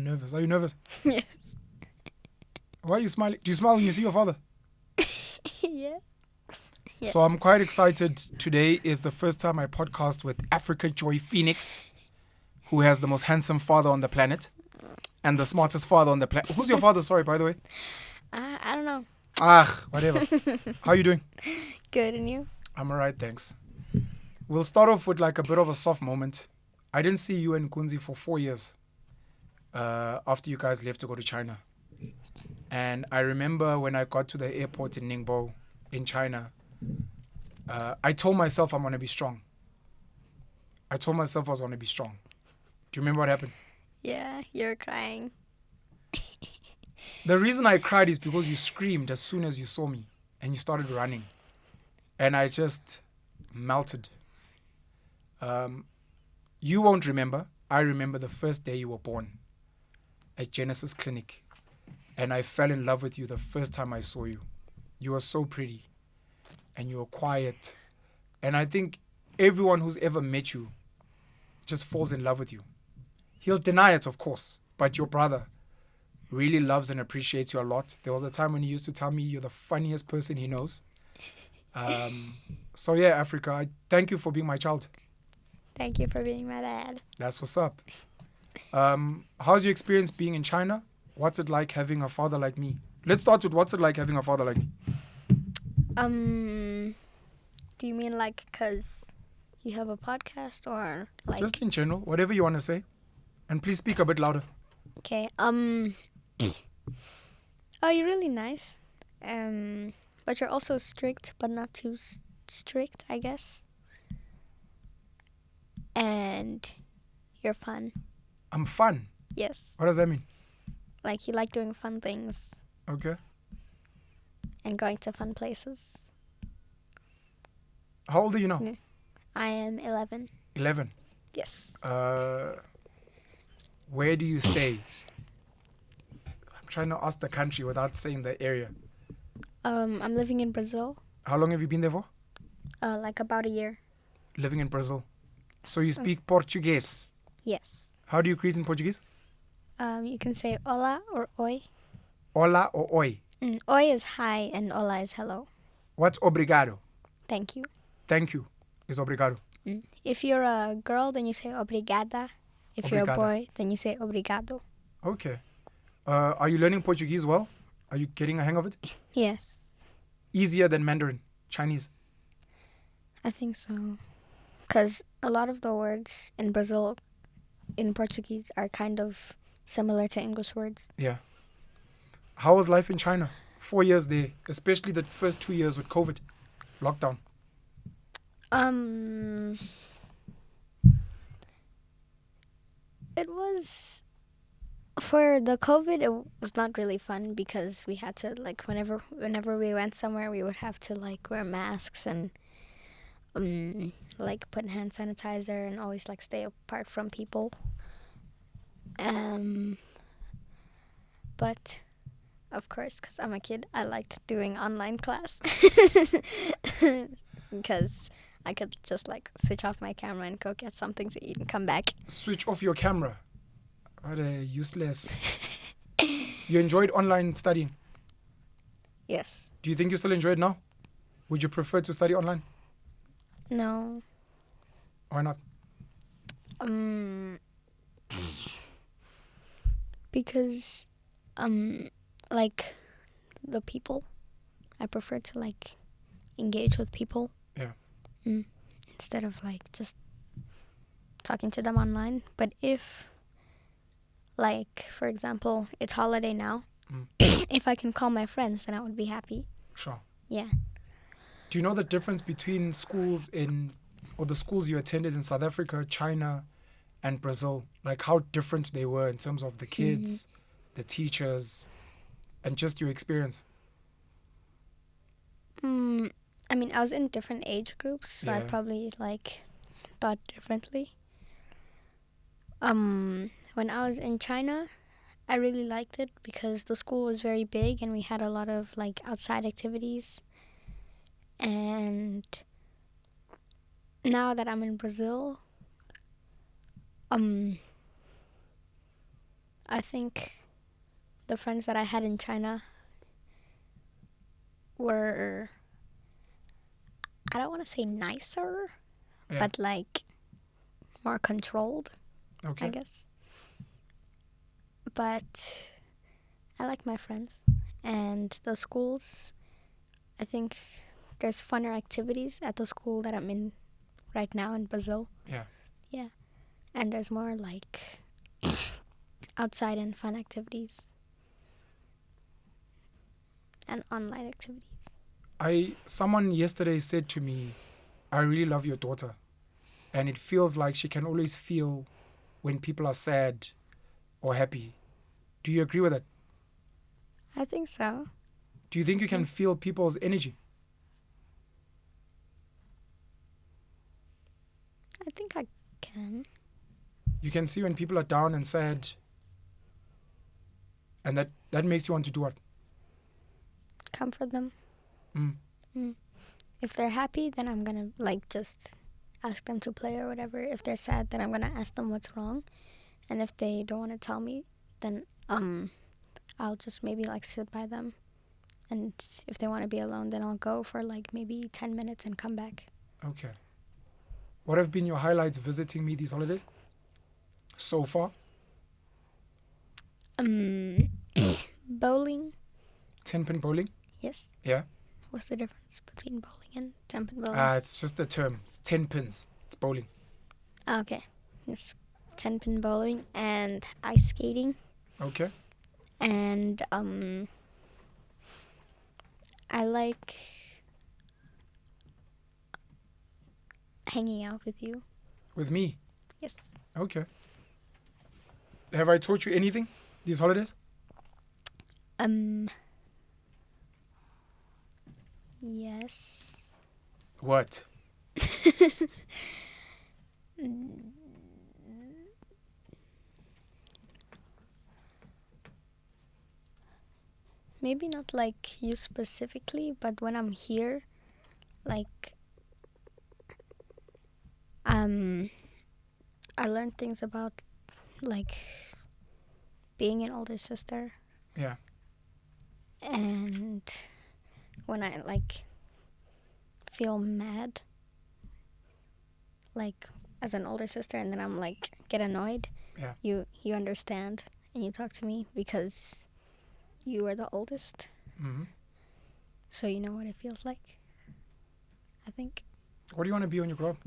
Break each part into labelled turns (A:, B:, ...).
A: nervous. Are you nervous?
B: Yes.
A: Why are you smiling? Do you smile when you see your father?
B: Yeah. Yes.
A: So I'm quite excited. Today is the first time I podcast with Africa Joy Phoenix, who has the most handsome father on the planet and the smartest father on the planet. Who's your father? Sorry, by the way.
B: I don't know.
A: Whatever. How you doing?
B: Good, and you?
A: I'm alright, thanks. We'll start off with like a bit of a soft moment. I didn't see you and Kunzi for 4 years after you guys left to go to China. And I remember when I got to the airport in Ningbo in China, I told myself I'm going to be strong. I told myself I was going to be strong. Do you remember what happened?
B: Yeah, you're crying.
A: The reason I cried is because you screamed as soon as you saw me and you started running. And I just melted. You won't remember. I remember the first day you were born at Genesis Clinic. And I fell in love with you the first time I saw you. You were so pretty. And you were quiet. And I think everyone who's ever met you just falls in love with you. He'll deny it, of course. But your brother really loves and appreciates you a lot. There was a time when he used to tell me you're the funniest person he knows. So yeah, Africa, I thank you for being my child.
B: Thank you for being my dad.
A: That's what's up. How's your experience being in China? What's it like having a father like me? Let's start with what's it like having a father like me?
B: Do you mean like because you have a podcast or like?
A: Just in general, whatever you want to say. And please speak a bit louder.
B: Okay. Oh, you're really nice. But you're also strict, but not too strict, I guess. And you're fun.
A: I'm fun.
B: Yes.
A: What does that mean?
B: Like you like doing fun things
A: Okay.
B: and going to fun places.
A: How old are you now?
B: Yeah. I am 11.
A: 11.
B: Yes.
A: Where do you stay? I'm trying to ask the country without saying the area.
B: I'm living in Brazil.
A: How long have you been there for?
B: Like about a year.
A: Living in Brazil. So you speak Portuguese.
B: Yes.
A: How do you greet in Portuguese?
B: You can say hola or oi.
A: Hola or oi.
B: Oi is hi and hola is hello.
A: What's obrigado?
B: Thank you.
A: Thank you is obrigado.
B: If you're a girl, then you say obrigada. If you're a
A: Obrigada.
B: boy, then you say obrigado.
A: Okay. Are you learning Portuguese well? Are you getting a hang of it?
B: Yes,
A: Easier than Mandarin, Chinese.
B: I think so. Because a lot of the words in Brazil, in Portuguese, are kind of similar to English words.
A: Yeah. How was life in China? 4 years there, especially the first 2 years with COVID, lockdown.
B: It was, for the COVID, it was not really fun because we had to, like, whenever we went somewhere, we would have to, like, wear masks and, like, put hand sanitizer and always, like, stay apart from people. But, of course, because I'm a kid, I liked doing online class. Because I could just, like, switch off my camera and go get something to eat and come back.
A: Switch off your camera. What a useless. You enjoyed online studying.
B: Yes.
A: Do you think you still enjoy it now? Would you prefer to study online?
B: No.
A: Why not?
B: Because, like, the people, I prefer to, like, engage with people.
A: Yeah.
B: Instead of, like, just talking to them online. But if, like, for example, it's holiday now, if I can call my friends, then I would be happy.
A: Sure.
B: Yeah.
A: Do you know the difference between schools or the schools you attended in South Africa, China, and Brazil? Like how different they were in terms of the kids, the teachers, and just your experience?
B: I mean, I was in different age groups, so I
A: Yeah.
B: probably, like, thought differently. When I was in China, I really liked it because the school was very big and we had a lot of, like, outside activities. And now that I'm in Brazil, I think the friends that I had in China were, I don't want to say nicer,
A: Yeah.
B: but like more controlled,
A: Okay.
B: I guess. But I like my friends. And the schools, I think there's funner activities at the school that I'm in right now in Brazil.
A: Yeah.
B: Yeah. And there's more like outside and fun activities and online activities.
A: Someone yesterday said to me, I really love your daughter. And it feels like she can always feel when people are sad or happy. Do you agree with that?
B: I think so.
A: Do you think you can feel people's energy?
B: I think I can.
A: You can see when people are down and sad. And that makes you want to do what?
B: Comfort them.
A: Mm.
B: If they're happy, then I'm gonna like just ask them to play or whatever. If they're sad, then I'm gonna ask them what's wrong. And if they don't want to tell me, then I'll just maybe like sit by them. And if they want to be alone, then I'll go for like maybe 10 minutes and come back.
A: Okay. What have been your highlights visiting me these holidays so far?
B: Bowling.
A: 10-pin bowling?
B: Yes.
A: Yeah.
B: What's the difference between bowling and 10-pin bowling?
A: It's just the term. It's 10 pins. It's bowling.
B: Okay. Yes. 10-pin bowling and ice skating.
A: Okay.
B: And I like hanging out with you.
A: With me?
B: Yes.
A: Okay. Have I taught you anything these holidays?
B: Yes.
A: What?
B: Maybe not like you specifically, but when I'm here, like I learned things about like being an older sister.
A: Yeah.
B: And when I like feel mad, like as an older sister, and then I'm like get annoyed,
A: Yeah.
B: you understand and you talk to me because you are the oldest,
A: Mm-hmm.
B: so you know what it feels like. I think
A: What do you want to be when you grow up?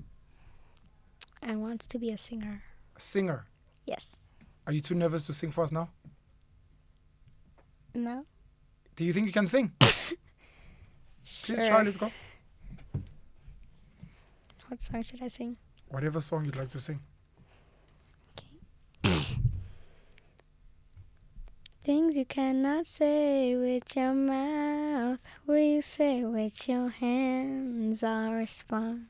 B: I want to be a singer.
A: A singer.
B: Yes.
A: Are you too nervous to sing for us now?
B: No.
A: Do you think you can sing?
B: Sure.
A: Please try. Let's go.
B: What song should I sing?
A: Whatever song you'd like to sing.
B: Things you cannot say with your mouth, will you say with your hands? I'll respond.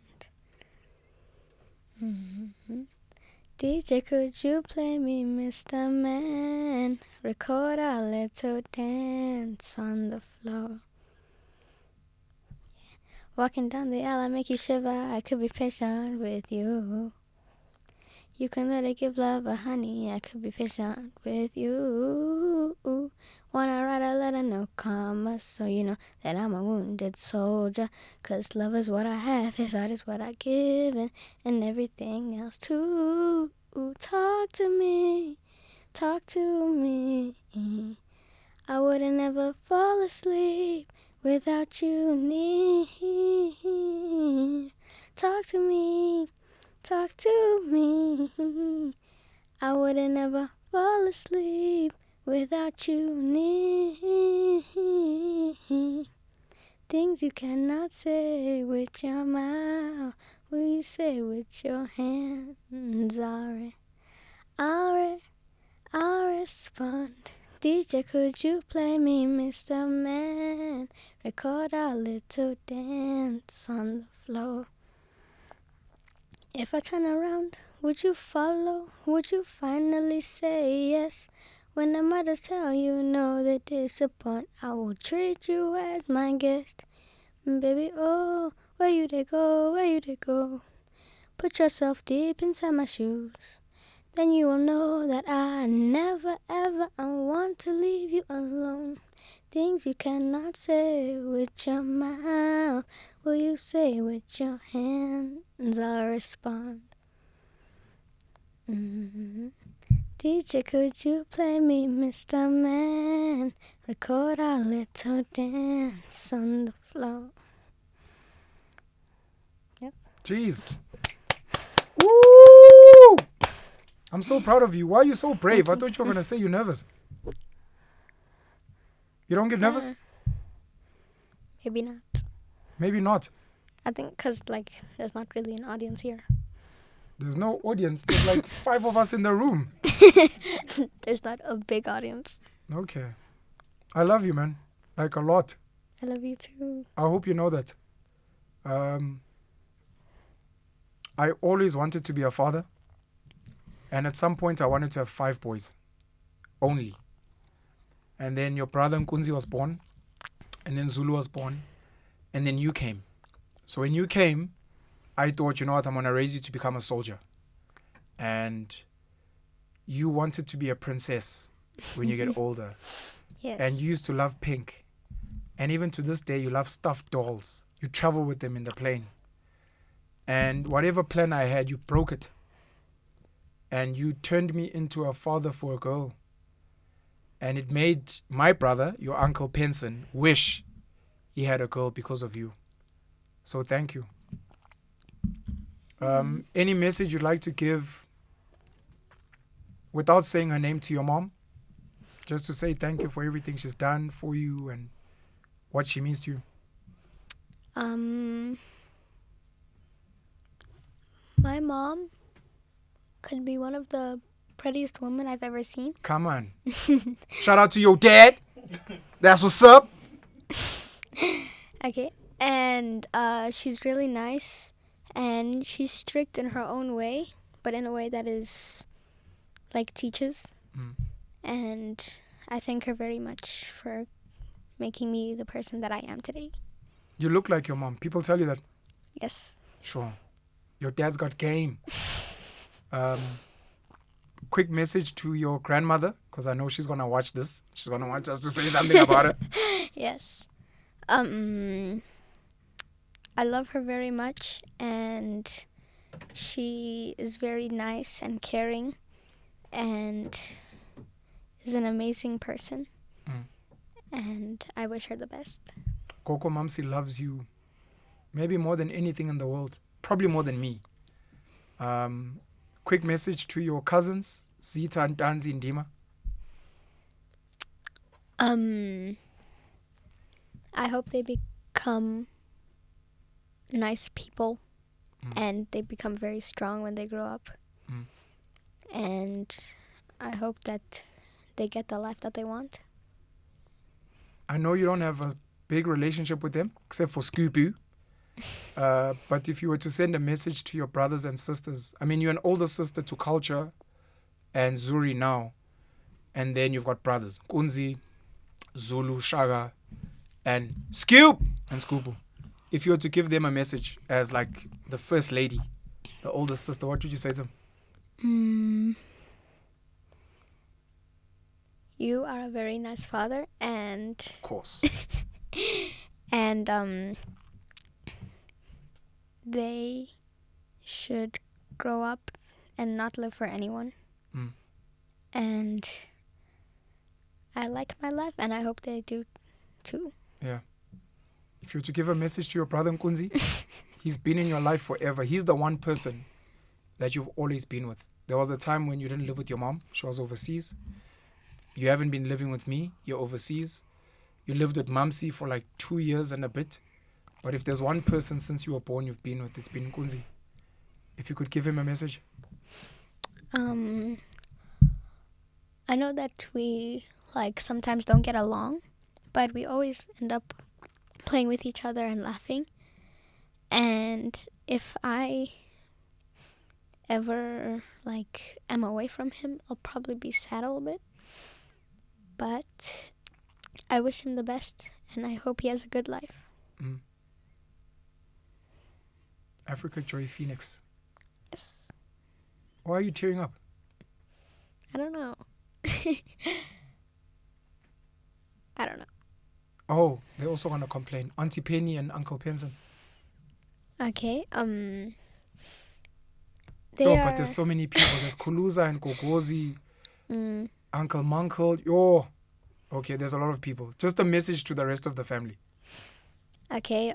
B: DJ, could you play me Mr. Man? Record our little dance on the floor. Walking down the aisle, I make you shiver. I could be patient with you. You can let it give love a honey. I could be patient with you. Wanna write a letter, no comma, so you know that I'm a wounded soldier. 'Cause love is what I have, his heart is what I give, and everything else too. Talk to me, talk to me. I wouldn't ever fall asleep without you near. Talk to me. Talk to me. I wouldn't ever fall asleep without you near. Things you cannot say with your mouth, will you say with your hands? I'll respond. DJ, could you play me Mr. Man? Record our little dance on the floor. If I turn around, would you follow? Would you finally say yes? When the mothers tell you no, they disappoint. I will treat you as my guest. Baby, oh, where you they go, where you they go? Put yourself deep inside my shoes. then you will know that I never ever I want to leave you alone. Things you cannot say with your mouth, will you say with your hands? I'll respond. DJ, could you play me, Mr. Man? Record our little dance on the floor. Yep.
A: Jeez. Woo! I'm so proud of you. Why are you so brave? I thought you were going to say you're nervous. You don't get nervous?
B: Maybe not.
A: Maybe not.
B: I think because, like, there's not really an audience here.
A: There's no audience. There's like 5 of us in the room.
B: There's not a big audience.
A: Okay. I love you, man. Like a lot.
B: I love you too.
A: I hope you know that. I always wanted to be a father. And at some point, I wanted to have 5 boys. Only. And then your brother Nkunzi was born. And then Zulu was born. And then you came. So when you came, I thought, you know what, I'm going to raise you to become a soldier. And you wanted to be a princess when you get older.
B: Yes.
A: And you used to love pink. And even to this day, you love stuffed dolls. You travel with them in the plane. And whatever plan I had, you broke it. And you turned me into a father for a girl. And it made my brother, your uncle Penson, wish he had a girl because of you. So thank you. Any message you'd like to give without saying her name to your mom? Just to say thank you for everything she's done for you and what she means to you.
B: My mom could be one of the prettiest women I've ever seen.
A: Come on. Shout out to your dad. That's what's up.
B: Okay. And she's really nice. And she's strict in her own way. But in a way that is, like, teaches. And I thank her very much for making me the person that I am today.
A: You look like your mom. People tell you that.
B: Yes.
A: Sure. Your dad's got game. Quick message to your grandmother, because I know she's going to watch this. She's going to want us to say something about it.
B: Yes. I love her very much, and she is very nice and caring and is an amazing person. And I wish her the best.
A: Koko Mamsi loves you maybe more than anything in the world. Probably more than me. Quick message to your cousins, Zita and Tanzi Ndima.
B: I hope they become nice people and they become very strong when they grow up. And I hope that they get the life that they want.
A: I know you don't have a big relationship with them, except for Scooby. But if you were to send a message to your brothers and sisters, I mean, you're an older sister to Culture and Zuri now. And then you've got brothers, Kunzi, Zulu, Shaga, and Scoop and Scoopu. If you were to give them a message as like the first lady, the older sister, what would you say to them?
B: You are a very nice father, and
A: Of course.
B: and they should grow up and not live for anyone. And I like my life, and I hope they do too.
A: Yeah. If you were to give a message to your brother Nkunzi, he's been in your life forever. He's the one person that you've always been with. There was a time when you didn't live with your mom. She was overseas. You haven't been living with me. You're overseas. You lived with Mamsi for like 2 years and a bit. But if there's one person since you were born you've been with, it's been Nkunzi. If you could give him a message.
B: I know that we sometimes don't get along, but we always end up playing with each other and laughing. And if I ever am away from him, I'll probably be sad a little bit. But I wish him the best, and I hope he has a good life.
A: Africa Joy Phoenix.
B: Yes.
A: Why are you tearing up?
B: I don't know. I don't know.
A: Oh, they also want to complain. Auntie Penny and Uncle Penson.
B: Okay.
A: No,
B: They
A: but
B: are.
A: there's so many people. There's Kuluza and Gogozi,
B: Mm,
A: Uncle Munkle. Yo. Okay, there's a lot of people. Just a message to the rest of the family.
B: okay.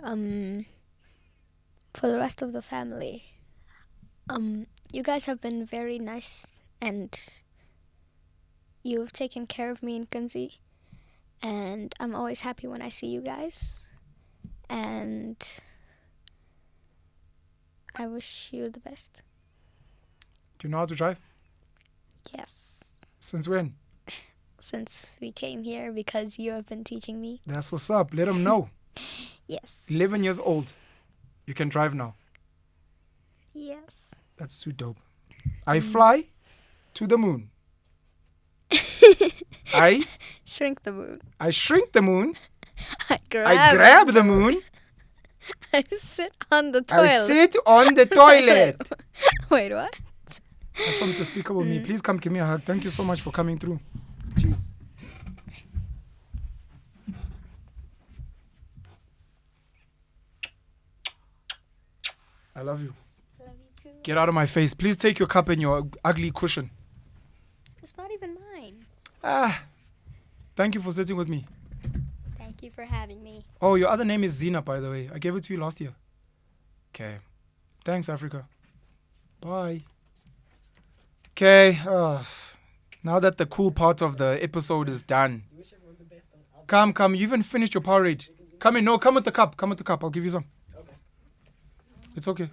B: For the rest of the family, you guys have been very nice, and you've taken care of me in Kunzi, and I'm always happy when I see you guys, and I wish you the best.
A: Do you know how to drive?
B: Yes.
A: Since when?
B: Since we came here, because you have been teaching me.
A: That's what's up. Let them know.
B: Yes.
A: 11 years old. You can drive now.
B: Yes.
A: That's too dope. I fly to the moon. I
B: Shrink the moon.
A: shrink the moon.
B: I
A: I grab the moon.
B: I sit on the toilet.
A: I sit on the toilet.
B: Wait, what?
A: That's from Despicable Me. Please come give me a hug. Thank you so much for coming through. Cheers. I love you.
B: Love you too.
A: Get out of my face. Please take your cup and your ugly cushion.
B: It's not even mine.
A: Thank you for sitting with me.
B: Thank you for having me.
A: Oh, your other name is Zina, by the way. I gave it to you last year. Okay. Thanks, Africa. Bye. Okay. Now that the cool part of the episode is done. Come. You even finished your Powerade. Come in. No, come with the cup. Come with the cup. I'll give you some. Okay. It's okay.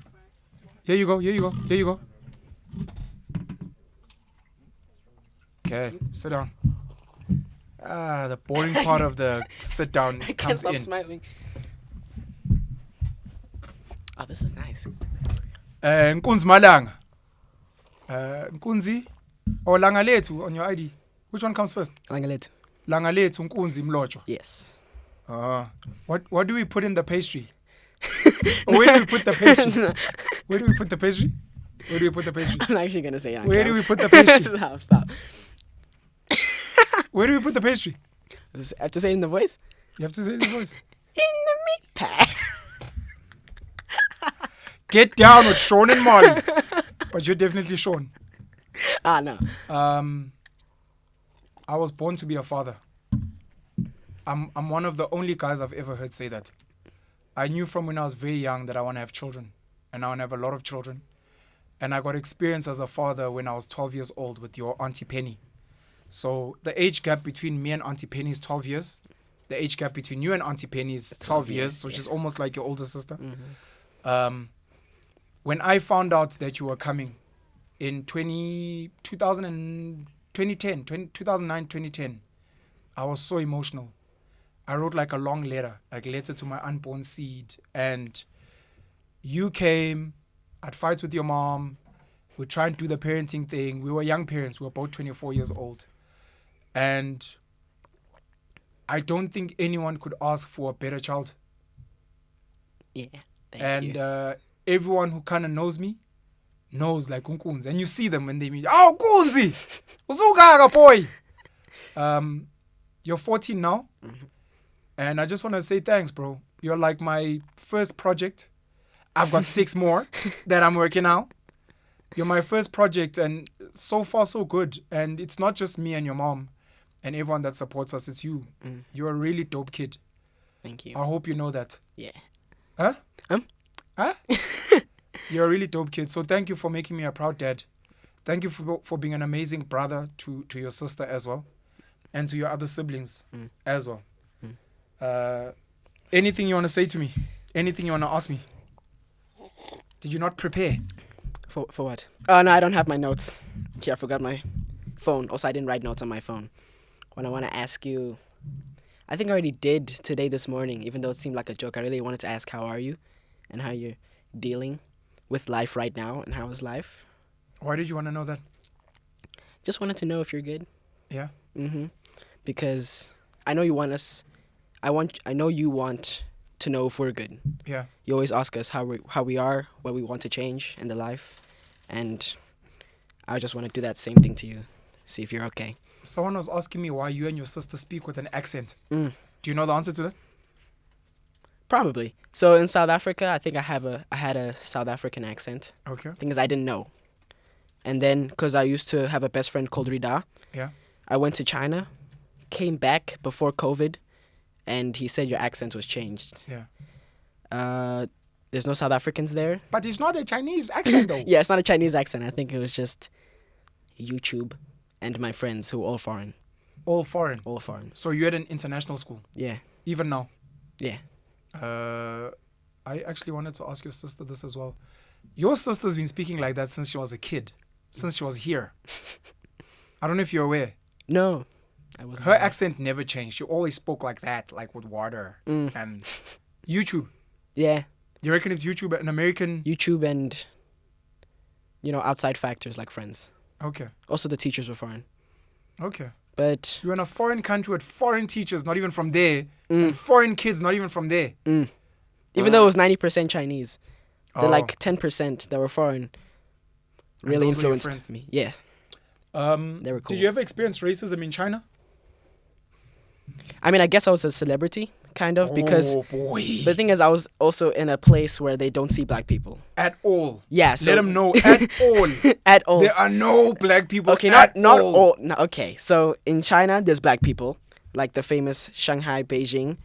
A: Here you go. Okay. Sit down. The boring part of the sit down
C: I can't
A: comes
C: stop
A: in.
C: smiling. Oh, this is nice.
A: Nkunzi Malanga. Nkunzi or Langaletu on your ID. Which one comes first?
C: Langaletu.
A: Langaletu Nkunzi Mlojo.
C: Yes.
A: What do we put in the pastry? Or where do we put the pastry? Where do we put the pastry?
C: I'm actually going to say it on
A: Where do
C: camera.
A: we put the pastry?
C: Stop.
A: Where do we put the pastry?
C: I have to say it in the voice?
A: You have to say it in the voice.
C: In the meat pie.
A: Get down with Sean and Molly. But you're definitely Sean.
C: No.
A: I was born to be a father. I'm one of the only guys I've ever heard say that. I knew from when I was very young that I want to have children. And I want to have a lot of children. And I got experience as a father when I was 12 years old with your Auntie Penny. So the age gap between me and Auntie Penny is 12 years. The age gap between you and Auntie Penny is 12 years, which is almost like your older sister.
C: Mm-hmm.
A: When I found out that you were coming in 2009, 2010, I was so emotional. I wrote like a long letter, like letter to my unborn seed. And you came, I'd fight with your mom. We'd try and do the parenting thing. We were young parents. We were both 24 years old. And I don't think anyone could ask for a better child.
C: Yeah. Thank you.
A: Everyone who kind of knows me knows like Unkunzi. And you see them when they meet. Oh, Kunzi! Usugaga boy! You're 14 now.
C: Mm-hmm.
A: And I just want to say thanks, bro. You're like my first project. I've got 6 more that I'm working out. You're my first project, and so far so good. And it's not just me and your mom and everyone that supports us. It's you. You're a really dope kid.
C: Thank you.
A: I hope you know that.
C: Yeah.
A: Huh?
C: Huh?
A: You're a really dope kid. So thank you for making me a proud dad. Thank you for being an amazing brother to your sister as well. And to your other siblings as well. Anything you want to say to me? Anything you want to ask me? Did you not prepare?
C: For what? Oh, no, I don't have my notes. Here, I forgot my phone. Also, I didn't write notes on my phone. When I want to ask you, I think I already did today this morning, even though it seemed like a joke. I really wanted to ask, how are you? And how you're dealing with life right now, and how is life?
A: Why did you want to know that?
C: Just wanted to know if you're good.
A: Yeah?
C: Mm-hmm. Because I know you want us. I know you want to know if we're good.
A: Yeah.
C: You always ask us how we are, what we want to change in the life, and I just want to do that same thing to you. see if you're okay.
A: Someone was asking me why you and your sister speak with an accent.
C: Mm.
A: Do you know the answer to that?
C: Probably. So in South Africa, I think I had a South African accent.
A: Okay.
C: Thing is, I didn't know. And then, because I used to have a best friend called Rida,
A: Yeah.
C: I went to China, came back before COVID, and he said your accent was changed.
A: Yeah.
C: There's no South Africans there.
A: But it's not a Chinese accent though.
C: Yeah, it's not a Chinese accent. I think it was just YouTube and my friends who were all foreign.
A: All foreign.
C: All foreign.
A: So you're at an international school,
C: Yeah.
A: even now.
C: Yeah.
A: I actually wanted to ask your sister this as well. Your sister's been speaking like that since she was a kid, since she was here. I don't know if you're aware.
C: No. I wasn't.
A: Her accent never changed. She always spoke like that, like with water.
C: Mm.
A: And YouTube.
C: Yeah.
A: You reckon it's YouTube, an American?
C: YouTube and, outside factors like friends.
A: Okay.
C: Also, the teachers were foreign.
A: Okay.
C: But
A: You're in a foreign country with foreign teachers, not even from there, and foreign kids, not even from there.
C: even though it was 90% Chinese, the
A: Oh.
C: like 10% that were foreign really
A: those were your
C: influenced
A: friends?
C: me. Yeah. They were cool.
A: Did you ever experience racism in China?
C: I mean, I guess I was a celebrity, kind of, because
A: Oh boy.
C: the thing is, I was also in a place where they don't see black people.
A: At all.
C: Yeah, so
A: Let them know at all.
C: at all.
A: There are no black people.
C: Okay,
A: at
C: not
A: all.
C: all. No, okay, so in China, there's black people, like the famous Shanghai, Beijing,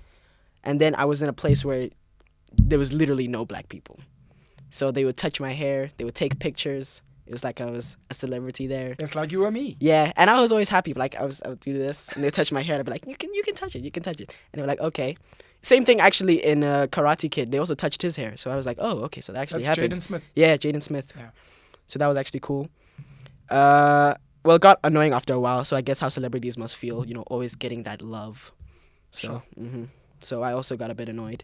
C: and then I was in a place where there was literally no black people. So they would touch my hair, they would take pictures. It was like I was a celebrity there.
A: It's like you and me.
C: Yeah, and I was always happy. Like I would do this, and they touch my hair. And I'd be like, you can touch it, and they were like, okay. Same thing actually in Karate Kid. They also touched his hair, so I was like, oh, okay, so that actually
A: That's
C: happens.
A: Jaden Smith.
C: Yeah, Jaden Smith.
A: Yeah.
C: So that was actually cool. Well, it got annoying after a while. So I guess how celebrities must feel, always getting that love. So,
A: Sure.
C: So I also got a bit annoyed.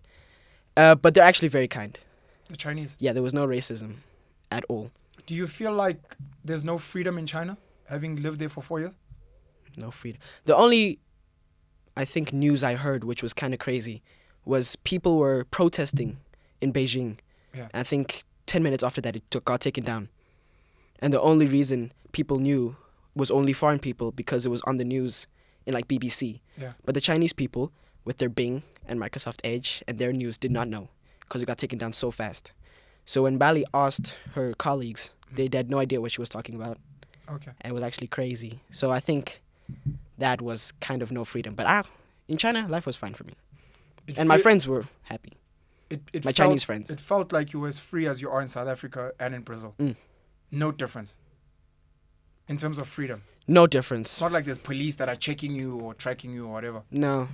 C: But they're actually very kind.
A: The Chinese.
C: Yeah, there was no racism at all.
A: Do you feel like there's no freedom in China, having lived there for 4 years?
C: No freedom. The only, I think, news I heard, which was kind of crazy, was people were protesting in Beijing.
A: Yeah.
C: I think 10 minutes after that, it got taken down. And the only reason people knew was only foreign people because it was on the news in like BBC.
A: Yeah.
C: But the Chinese people with their Bing and Microsoft Edge and their news did not know because it got taken down so fast. So when Bali asked her colleagues, they had no idea what she was talking about.
A: Okay.
C: And it was actually crazy. So I think that was kind of no freedom. But in China, life was fine for me. And my friends were happy.
A: It
C: my
A: felt,
C: Chinese friends.
A: It felt like you were as free as you are in South Africa and in Brazil. No difference. In terms of freedom.
C: No
A: It's
C: difference.
A: not like there's police that are checking you or tracking you or whatever.
C: No.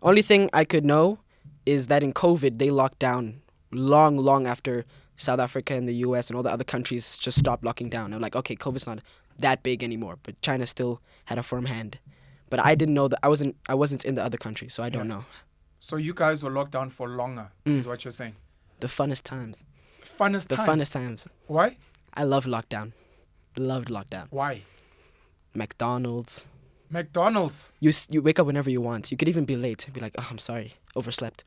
C: Only thing I could know is that in COVID, they locked down long after South Africa and the US and all the other countries just stopped locking down. They're like, okay, COVID's not that big anymore, but China still had a firm hand. But I didn't know that I wasn't in the other countries, so I don't know.
A: So you guys were locked down for longer, is what you're saying.
C: The funnest times.
A: Funnest
C: The
A: times.
C: funnest times.
A: Why?
C: I loved lockdown. Loved lockdown.
A: Why?
C: McDonald's.
A: McDonald's.
C: You wake up whenever you want. You could even be late. Be like, oh, I'm sorry, overslept.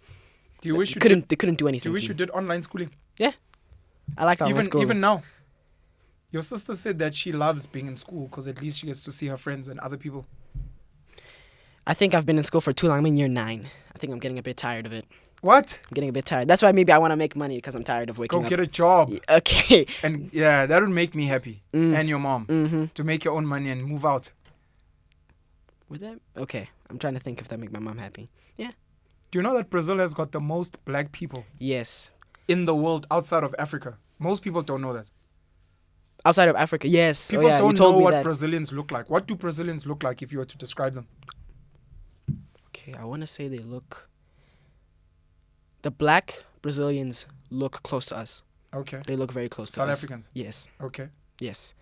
A: Do you wish you
C: couldn't?
A: did,
C: They couldn't do
A: do
C: anything.
A: you wish
C: to
A: you
C: me.
A: did online schooling?
C: I like that.
A: Even now. Your sister said that she loves being in school because at least she gets to see her friends and other people.
C: I think I've been in school for too long. I'm in year 9. I think I'm getting a bit tired of it.
A: What?
C: I'm getting a bit tired. That's why maybe I want to make money because I'm tired of waking
A: Go
C: up.
A: get a job.
C: Okay.
A: And yeah, that would make me happy.
C: Mm.
A: And your mom.
C: Mm-hmm.
A: To make your own money and move out.
C: Would that? Okay. I'm trying to think if that make my mom happy.
A: Do you know that Brazil has got the most black people
C: Yes.
A: in the world outside of Africa? Most people don't know that.
C: Outside of Africa, yes.
A: People
C: oh, yeah, you
A: don't
C: told
A: know
C: me
A: what
C: that.
A: Brazilians look like. What do Brazilians look like if you were to describe them?
C: Okay, I want to say they look. The black Brazilians look close to us.
A: Okay.
C: They look very close
A: South
C: to us.
A: Africans.
C: Yes.
A: Okay.
C: Yes.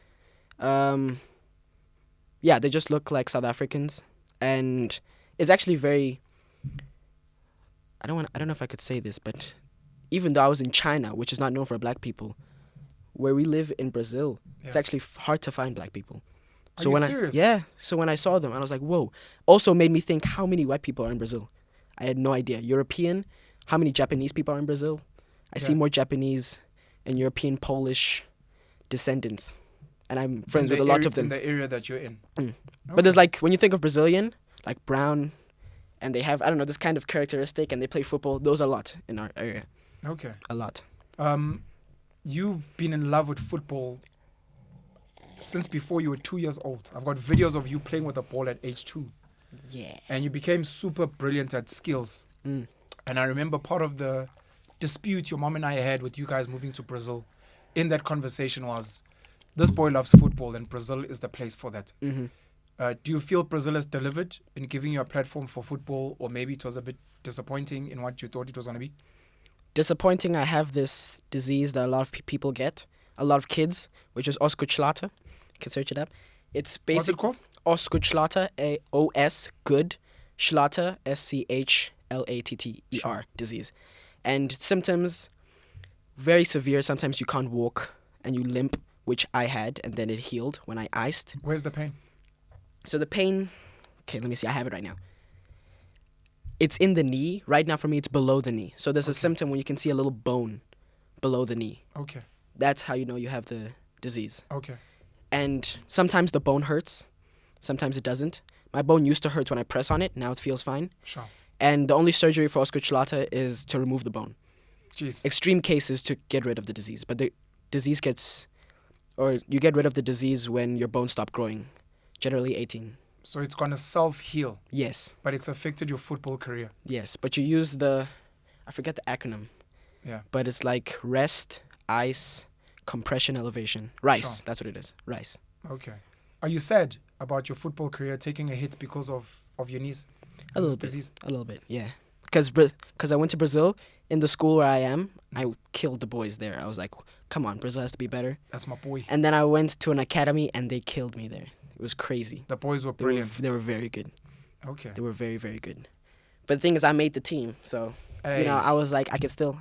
C: Yeah, they just look like South Africans, and it's actually very. I don't know if I could say this, but even though I was in China, which is not known for black people, where we live in Brazil, it's
A: Yeah.
C: actually hard to find black people.
A: Are
C: So
A: you
C: when
A: serious?
C: so when I saw them, I was like, whoa. Also made me think how many white people are in Brazil. I had no idea. European, how many Japanese people are in Brazil? I see
A: Yeah.
C: more Japanese and European Polish descendants and I'm friends
A: In
C: with
A: the
C: a lot
A: area-
C: of them.
A: in the area that you're in.
C: Mm.
A: Okay.
C: But there's like, when you think of Brazilian, like brown, and they have, I don't know, this kind of characteristic, and they play football. Those are a lot in our area.
A: Okay.
C: A lot.
A: You've been in love with football since before you were 2 years old. I've got videos of you playing with a ball at age 2,
C: Yeah.
A: and you became super brilliant at skills.
C: Mm.
A: And I remember part of the dispute your mom and I had with you guys moving to Brazil in that conversation was, this boy loves football and Brazil is the place for that.
C: Mm-hmm.
A: Do you feel Brazil has delivered in giving you a platform for football, or maybe it was a bit disappointing in what you thought it was going to be?
C: Disappointing. I have this disease that a lot of people get, a lot of kids, which is Osgood-Schlatter. You can search it up. It's
A: What's it
C: basically
A: called?
C: Osgood-Schlatter, A-O-S, good, Schlatter, S-C-H-L-A-T-T-E-R, disease. And symptoms, very severe. Sometimes you can't walk and you limp, which I had, and then it healed when I iced.
A: Where's the pain?
C: So the pain, okay, let me see. I have it right now. It's in the knee. Right now, for me, it's below the knee. So there's a
A: Okay.
C: symptom when you can see a little bone below the knee.
A: Okay.
C: That's how you know you have the disease.
A: Okay.
C: And sometimes the bone hurts. Sometimes it doesn't. My bone used to hurt when I press on it. Now it feels fine.
A: Sure.
C: And the only surgery for Osgood-Schlatter is to remove the bone.
A: Jeez.
C: Extreme cases to get rid of the disease. But the disease or you get rid of the disease when your bones stop growing. Generally 18.
A: So it's going to self-heal,
C: Yes.
A: but it's affected your football career.
C: Yes. But you use I forget the acronym.
A: Yeah.
C: But it's like rest, ice, compression, elevation. RICE.
A: Sure.
C: That's what it is. RICE.
A: Okay. Are you sad about your football career taking a hit because of your knees?
C: A
A: This
C: little bit.
A: disease?
C: A little bit, yeah. Because I went to Brazil. In the school where I am, I killed the boys there. I was like, come on, Brazil has to be better.
A: That's my boy.
C: And then I went to an academy, and they killed me there. It was crazy.
A: The boys were
C: They were-
A: brilliant.
C: They were very good.
A: Okay.
C: They were very, very good. But the thing is, I made the team. So,
A: Hey.
C: I was like, I could still,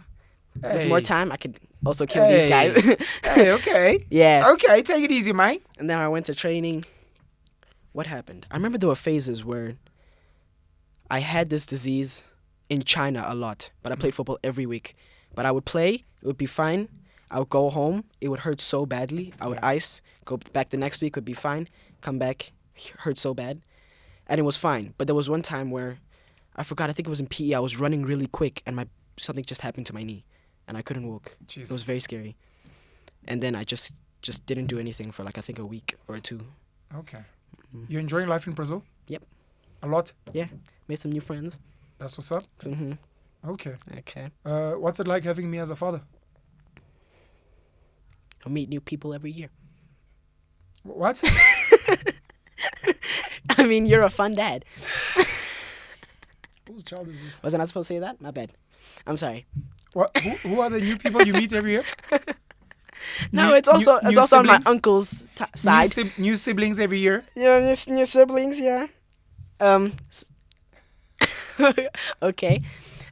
C: with
A: Hey.
C: more time, I could also kill these
A: Hey.
C: guys.
A: Hey, okay.
C: Yeah.
A: Okay, take it easy, mate.
C: And then I went to training. What happened? I remember there were phases where I had this disease in China a lot, but I played football every week. But I would play, it would be fine. I would go home, it would hurt so badly. I would
A: Yeah.
C: ice, go back the next week, would be fine. Come back, hurt so bad. And it was fine. But there was one time where, I forgot, I think it was in PE, I was running really quick and something just happened to my knee. And I couldn't walk. It
A: Jeez.
C: was very scary. And then I just didn't do anything for like, I think a week or two.
A: Okay. You enjoying life in Brazil?
C: Yep.
A: A lot?
C: Made some new friends.
A: That's what's up?
C: Mm-hmm.
A: Okay.
C: Okay.
A: What's it like having me as a father?
C: I meet new people every year.
A: What?
C: I mean, you're a fun dad.
A: Whose child is this?
C: Wasn't I supposed to say that? My bad. I'm sorry.
A: What? Who are the new people you meet every year?
C: No,
A: New-
C: it's also
A: new
C: it's also on my
A: siblings?
C: uncle's side.
A: New siblings every year?
C: Yeah, new siblings. Yeah. Okay.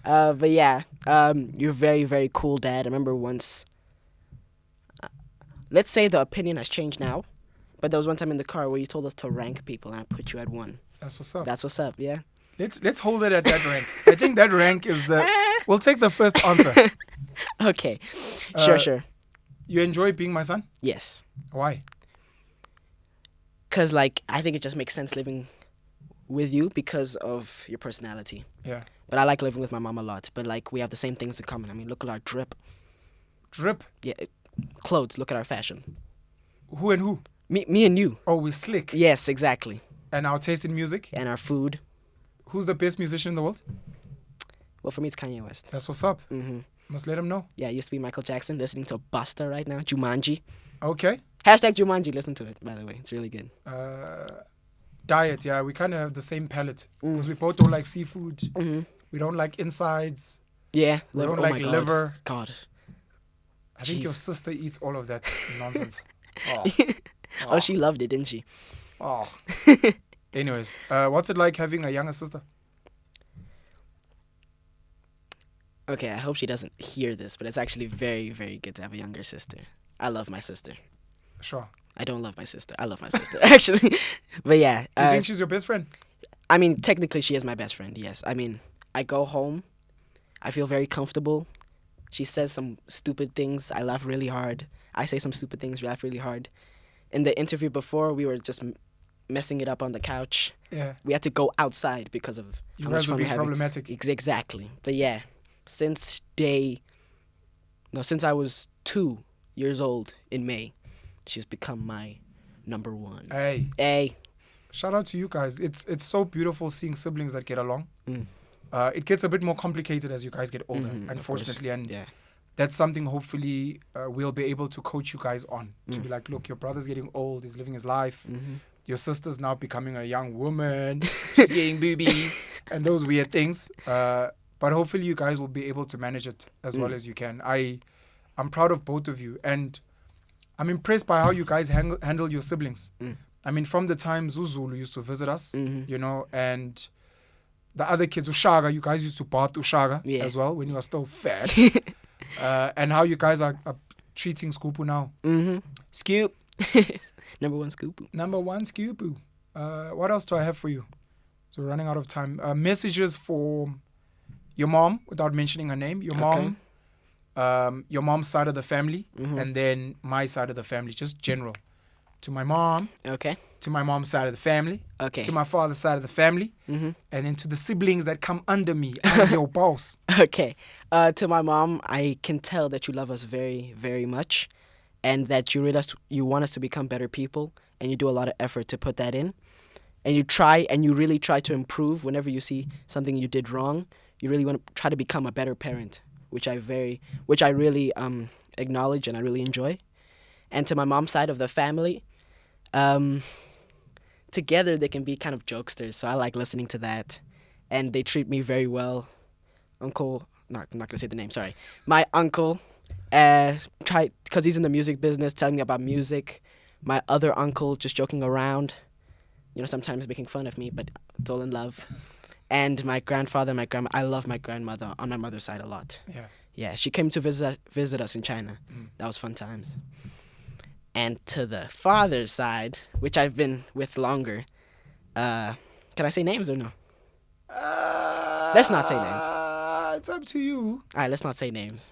C: But yeah. You're very, very cool dad. I remember once. Let's say the opinion has changed now, but there was one time in the car where you told us to rank people, and I put you at 1.
A: That's what's up.
C: That's what's up. Yeah.
A: Let's hold it at that rank. I think that rank is the. We'll take the first answer.
C: Okay.
A: Uh,
C: Sure.
A: You enjoy being my son?
C: Yes.
A: Why?
C: Because, like, I think it just makes sense living with you because of your personality.
A: Yeah.
C: But I like living with my mom a lot. But, like, we have the same things in common. I mean, look at our drip.
A: Drip.
C: Yeah, clothes. Look at our fashion.
A: Who and who?
C: Me and you.
A: Oh, we slick.
C: Yes, exactly.
A: And our taste in music.
C: And our food.
A: Who's the best musician in the world?
C: Well, for me, it's Kanye West.
A: That's what's up.
C: Mm-hmm.
A: Must let him know.
C: Yeah, it used to be Michael Jackson. Listening to Busta right now. Jumanji.
A: Okay.
C: Hashtag Jumanji. Listen to it, by the way. It's really good.
A: Diet. Yeah, we kind of have the same palate
C: Mm.
A: because we both don't like seafood.
C: Mm-hmm.
A: We don't like insides.
C: Yeah.
A: We
C: liver.
A: don't
C: Oh
A: like
C: my God.
A: liver.
C: God.
A: I think your
C: Jeez.
A: sister eats all of that nonsense. Oh.
C: Oh, she loved it, didn't she?
A: Oh. Anyways, what's it like having a younger sister?
C: Okay, I hope she doesn't hear this, but it's actually very, very good to have a younger sister. I love my sister.
A: Sure.
C: I don't love my sister. I love my sister, actually. But yeah,
A: You think she's your best friend?
C: I mean, technically, she is my best friend, yes. I mean, I go home, I feel very comfortable. She says some stupid things, I laugh really hard. I say some stupid things, we laugh really hard. in the interview before, we were just messing it up on the couch.
A: Yeah.
C: We had to go outside because of
A: You
C: how much
A: guys
C: fun
A: would be
C: we're having.
A: problematic.
C: Exactly. But yeah, since I was 2 years old in May, she's become my number one.
A: Hey,
C: Hey.
A: shout out to you guys. It's so beautiful seeing siblings that get along.
C: Mm.
A: It gets a bit more complicated as you guys get older,
C: Mhm, of
A: unfortunately, and
C: Yeah.
A: that's something hopefully we'll be able to coach you guys on, to
C: Mm.
A: be like, look, your brother's getting old, he's living his life.
C: Mm-hmm.
A: Your sister's now becoming a young woman, she's getting boobies, and those weird things. But hopefully you guys will be able to manage it as well as you can. I'm proud of both of you, and I'm impressed by how you guys handle your siblings.
C: Mm.
A: I mean, from the time Zuzulu used to visit us,
C: Mhm.
A: you know, and the other kids, Ushaga, you guys used to bath Ushaga
C: Yeah.
A: as well when you were still fat. And how you guys are treating Skupu now.
C: Mm-hmm.
A: Scoop.
C: Number one scoop.
A: Number one, Skupu. What else do I have for you? So we're running out of time. Messages for your mom, without mentioning her name. Your mom, your mom's side of the family,
C: Mhm.
A: and then my side of the family, just general. To my mom,
C: Okay.
A: to my mom's side of the family,
C: Okay.
A: to my father's side of the family,
C: Mm-hmm.
A: and then to the siblings that come under me. I'm your boss.
C: Okay. To my mom, I can tell that you love us very, very much, and that you want us to become better people, and you do a lot of effort to put that in, and you really try to improve whenever you see something you did wrong. You really want to try to become a better parent, which I really acknowledge and I really enjoy. And to my mom's side of the family, together they can be kind of jokesters, so I like listening to that, and they treat me very well. I'm not gonna say the name. Sorry, my uncle, because he's in the music business, telling me about music. My other uncle just joking around, sometimes making fun of me, but it's all in love. And my grandfather, my grandma. I love my grandmother on my mother's side a lot.
A: Yeah.
C: Yeah, she came to visit us in China.
A: Mm.
C: That was fun times. And to the father's side, which I've been with longer, can I say names or no? Let's not say names.
A: It's up to you.
C: All right, let's not say names.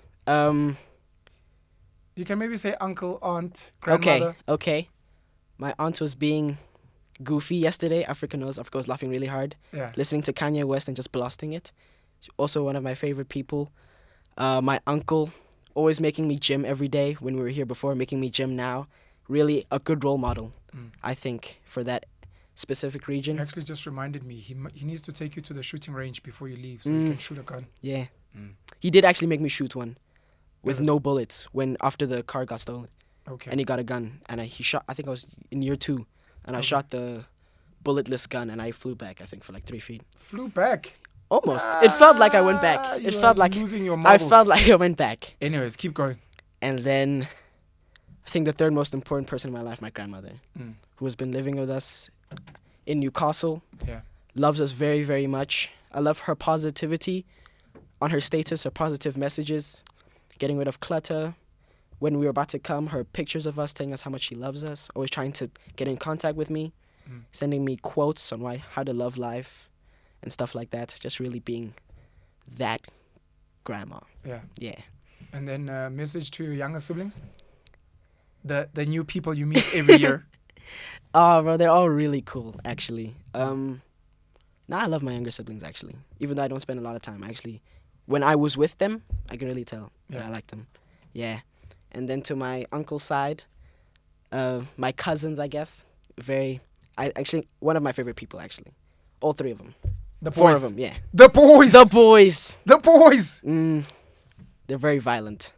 A: You can maybe say uncle, aunt, grandmother.
C: Okay. My aunt was being goofy yesterday. Africa was laughing really hard,
A: Yeah.
C: listening to Kanye West and just blasting it. Also one of my favorite people. My uncle, always making me gym every day when we were here before, making me gym now. Really a good role model, I think, for that specific region.
A: He actually just reminded me he needs to take you to the shooting range before you leave so you can shoot a gun.
C: Yeah.
A: Mm.
C: He did actually make me shoot one with
A: Yeah.
C: no bullets after the car got stolen.
A: Okay.
C: And he got a gun, and he shot. I think I was in year 2, and I
A: Okay.
C: shot the bulletless gun, and I flew back. I think for like 3 feet.
A: Flew back.
C: Almost. It felt like I went back.
A: You
C: It
A: are
C: felt like
A: losing your
C: I
A: marbles.
C: felt like I went back.
A: Anyways, keep going.
C: And then, I think the third most important person in my life, my grandmother,
A: Mm.
C: who has been living with us in Newcastle.
A: Yeah.
C: Loves us very, very much. I love her positivity on her status, her positive messages, getting rid of clutter. When we were about to come, her pictures of us telling us how much she loves us, always trying to get in contact with me, sending me quotes on how to love life and stuff like that. Just really being that grandma.
A: Yeah.
C: Yeah.
A: And then message to your younger siblings. The new people you meet every year.
C: Oh, bro, they're all really cool, actually. I love my younger siblings, actually. Even though I don't spend a lot of time, actually. When I was with them, I can really tell that
A: Yeah.
C: I like them. Yeah. And then to my uncle's side, my cousins, I guess, one of my favorite people, actually. All 3 of them.
A: The
C: 4
A: boys.
C: of them, yeah.
A: The boys.
C: The boys.
A: The boys.
C: They're very violent.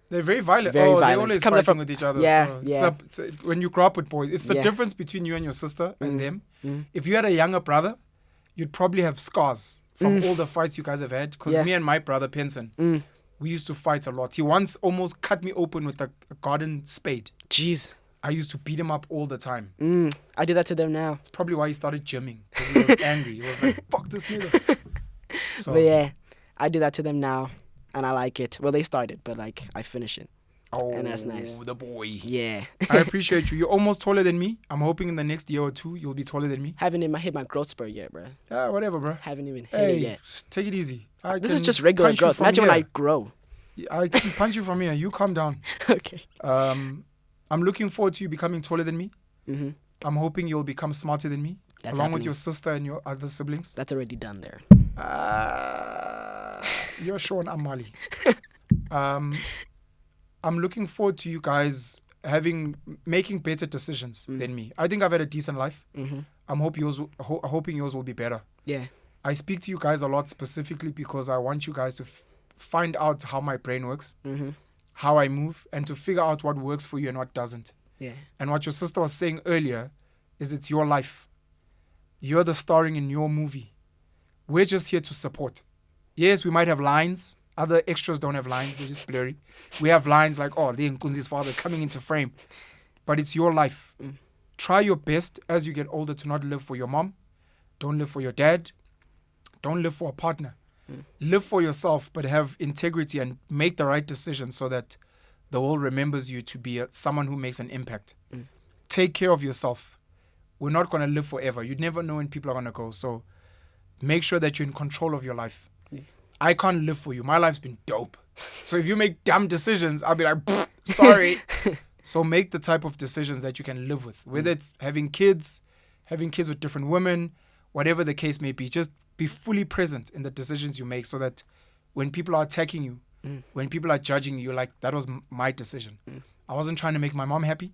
A: They're very violent.
C: Very
A: They're
C: violent.
A: always
C: Comes
A: fighting
C: from-
A: with each other.
C: Yeah,
A: so
C: yeah.
A: When you grow up with boys, it's the
C: Yeah.
A: difference between you and your sister and them.
C: Mm.
A: If you had a younger brother, you'd probably have scars from all the fights you guys have had. Because
C: Yeah.
A: me and my brother, Penson, we used to fight a lot. He once almost cut me open with a garden spade.
C: Jeez.
A: I used to beat him up all the time.
C: I do that to them now.
A: It's probably why he started gymming. Because he was angry. He was like, fuck this nigga. So,
C: But yeah, I do that to them now, and I like it. Well, they started, but like I finish it. And that's nice.
A: The boy.
C: Yeah.
A: I appreciate you. You're almost taller than me. I'm hoping in the next year or 2 you'll be taller than me.
C: Haven't even hit my growth spurt yet, bro.
A: Yeah, whatever, bro.
C: Haven't even hit
A: Hey,
C: it yet.
A: take it easy.
C: This is just regular
A: punch you
C: growth.
A: from
C: Imagine when I
A: here.
C: grow.
A: I can punch you from here. You calm down.
C: Okay.
A: I'm I'm looking forward to you becoming taller than me.
C: Mm-hmm.
A: I'm hoping you'll become smarter than me,
C: That's
A: along with
C: happening.
A: your sister and your other siblings.
C: That's already done there.
A: You're Sean Amali. I'm looking forward to you guys making better decisions than me. I think I've had a decent life.
C: Mm-hmm.
A: I'm hoping yours will be better.
C: Yeah.
A: I speak to you guys a lot specifically because I want you guys to find out how my brain works,
C: Mm-hmm.
A: how I move, and to figure out what works for you and what doesn't.
C: Yeah.
A: And what your sister was saying earlier is it's your life. You're the starring in your movie. We're just here to support. Yes, we might have lines. Other extras don't have lines. They're just blurry. We have lines like, oh, the Nkunzi's father coming into frame. But it's your life. Try your best as you get older to not live for your mom. Don't live for your dad. Don't live for a partner. Live for yourself, but have integrity and make the right decisions so that the world remembers you to be someone who makes an impact. Take care of yourself. We're not going to live forever. You never know when people are going to go. So make sure that you're in control of your life. I can't live for you. My life's been dope. So if you make dumb decisions, I'll be like, sorry. So make the type of decisions that you can live with. Whether it's having kids with different women, whatever the case may be. Just be fully present in the decisions you make so that when people are attacking you, when people are judging you, you're like, that was my decision. I wasn't trying to make my mom happy.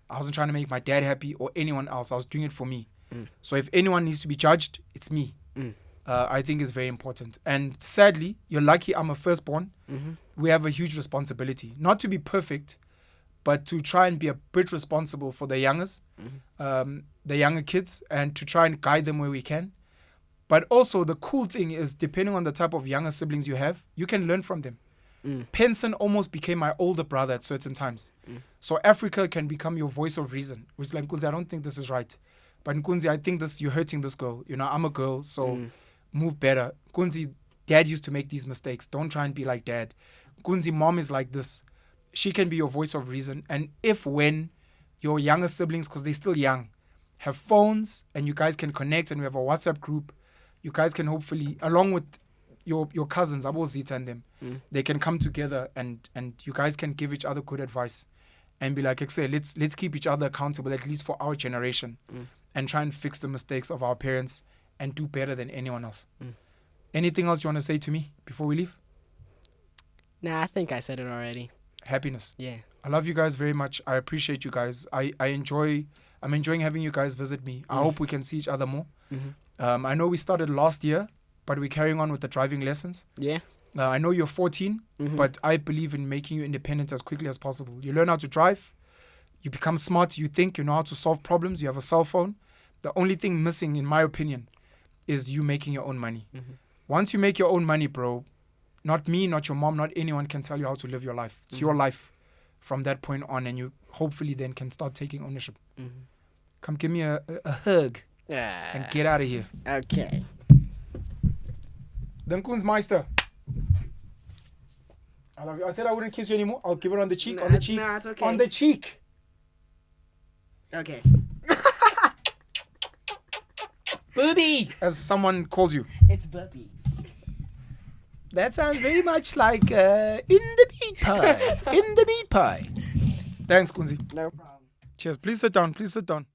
A: I wasn't trying to make my dad happy or anyone else. I was doing it for me. So if anyone needs to be judged, it's me. I think is very important. And sadly, you're lucky I'm a firstborn. We have a huge responsibility. Not to be perfect, but to try and be a bit responsible for the youngers, the younger kids, and to try and guide them where we can. But also the cool thing is, depending on the type of younger siblings you have, you can learn from them. Penson almost became my older brother at certain times. So Africa can become your voice of reason, which is like, Nkunzi, I don't think this is right. But Nkunzi, I think you're hurting this girl. You know, I'm a girl, so move better. Nkunzi, dad used to make these mistakes. Don't try and be like dad. Nkunzi, mom is like this. She can be your voice of reason. And when your younger siblings, because they're still young, have phones and you guys can connect and we have a WhatsApp group, you guys can hopefully, along with your cousins, Abo Zita and them, they can come together and you guys can give each other good advice and be like, let's keep each other accountable, at least for our generation, and try and fix the mistakes of our parents and do better than anyone else. Anything else you want to say to me before we leave?
C: Nah, I think I said it already.
A: Happiness.
C: Yeah.
A: I love you guys very much. I appreciate you guys. I'm enjoying having you guys visit me. I hope we can see each other more. I know we started last year, but we're carrying on with the driving lessons.
C: Yeah.
A: I know you're 14, but I believe in making you independent as quickly as possible. You learn how to drive. You become smart. You think you know how to solve problems. You have a cell phone. The only thing missing, in my opinion, is you making your own money. Once you make your own money, bro, not me, not your mom, not anyone can tell you how to live your life. It's your life from that point on, and you hopefully then can start taking ownership. Come give me a hug and get out of here.
C: Okay.
A: The Nkunzmeister. I love you. I said I wouldn't kiss you anymore. I'll give it on the cheek. On the cheek.
C: Nah, it's okay.
A: On the cheek.
C: Okay.
A: Booby, as someone calls you.
C: It's Bubby.
A: That sounds very much like in the meat pie. In the meat pie. Thanks, Kunzi.
C: No problem.
A: Cheers. Please sit down. Please sit down.